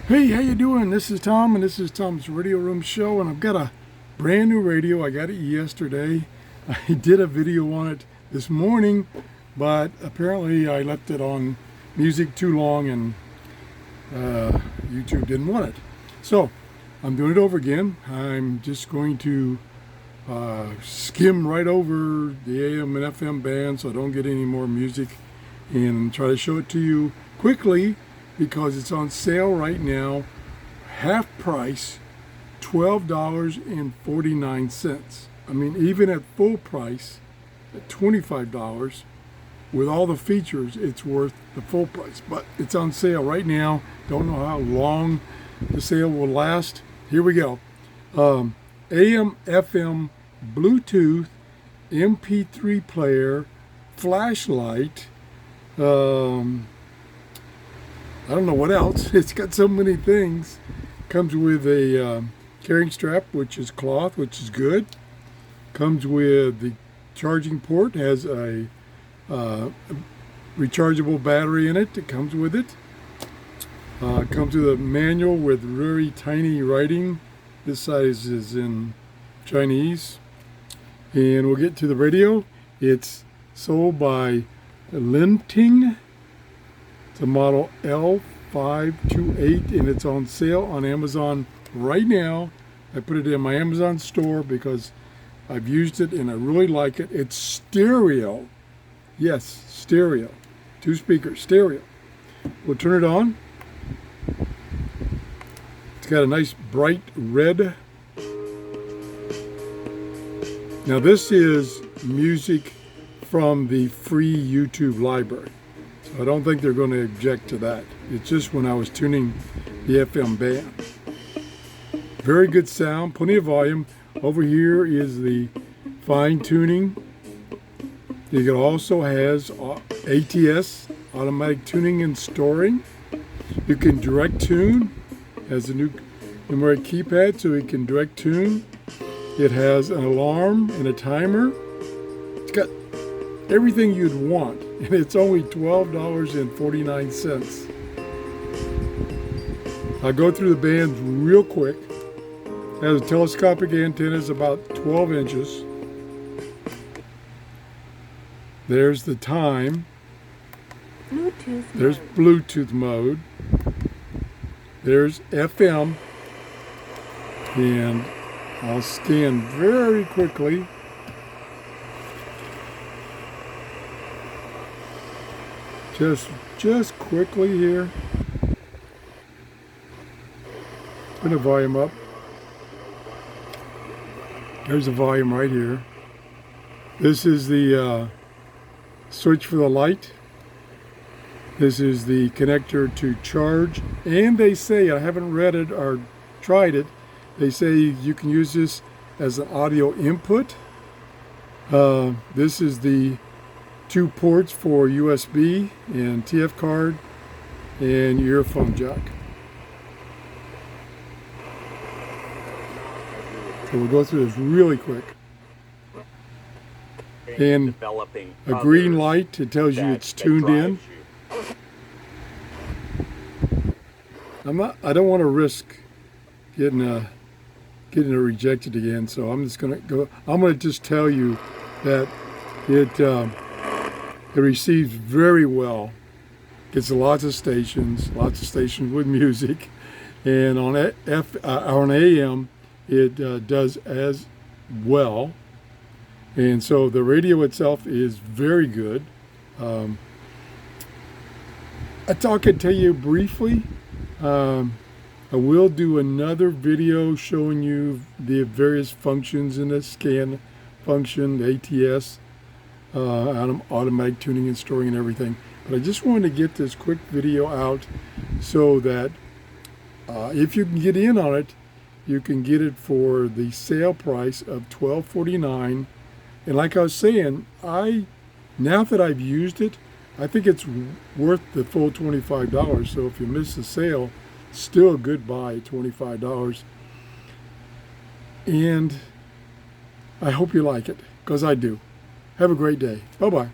Hey, how you doing? This is Tom, and this is Tom's Radio Room Show, and I've got a brand new radio. I got it yesterday. I did a video on it this morning, but apparently I left it on music too long, and YouTube didn't want it. So I'm doing it over again. I'm just going to skim right over the AM and FM band so I don't get any more music, and try to show it to you quickly, because it's on sale right now, half price, $12.49. I mean, even at full price, at $25, with all the features, it's worth the full price. But it's on sale right now. Don't know how long the sale will last. Here we go. AM, FM, Bluetooth, MP3 player, flashlight, I don't know what else. It's got so many things. Comes with a carrying strap, which is cloth, which is good. Comes with the charging port. Has a rechargeable battery in it. It comes with it. Comes with a manual with very tiny writing. This size is in Chinese. And we'll get to the radio. It's sold by Linting. It's a model L528, and it's on sale on Amazon right now. I put it in my Amazon store because I've used it and I really like it. It's stereo. Yes, stereo. 2 speakers, stereo. We'll turn it on. It's got a nice bright red. Now this is music from the free YouTube library. I don't think they're going to object to that. It's just when I was tuning the FM band. Very good sound, plenty of volume. Over here is the fine tuning. It also has ATS, automatic tuning and storing. You can direct tune. Has a new numeric keypad, so you can direct tune. It has an alarm and a timer. It's got everything you'd want, and it's only $12.49. I'll go through the bands real quick. It has a telescopic antenna, is about 12 inches. There's the time. There's Bluetooth mode. There's FM. And I'll scan very quickly. Just quickly here. Turn the volume up. There's the volume right here. This is the switch for the light. This is the connector to charge. And they say, I haven't read it or tried it, they say you can use this as an audio input. This is the 2 ports for USB and TF card and earphone jack. So we'll go through this really quick. And a green light, it tells you it's tuned in. I don't want to risk getting it rejected again, so I'm just gonna go. I'm gonna just tell you that it receives very well. Gets lots of stations with music, and on on AM it does as well. And so the radio itself is very good. I thought I could tell you briefly. I will do another video showing you the various functions in the scan function, the ATS, automatic tuning and storing and everything. But I just wanted to get this quick video out so that if you can get in on it, you can get it for the sale price of $12.49. And like I was saying, now that I've used it, I think it's worth the full $25. So if you miss the sale, still a good buy, $25. And I hope you like it, because I do. Have a great day. Bye-bye.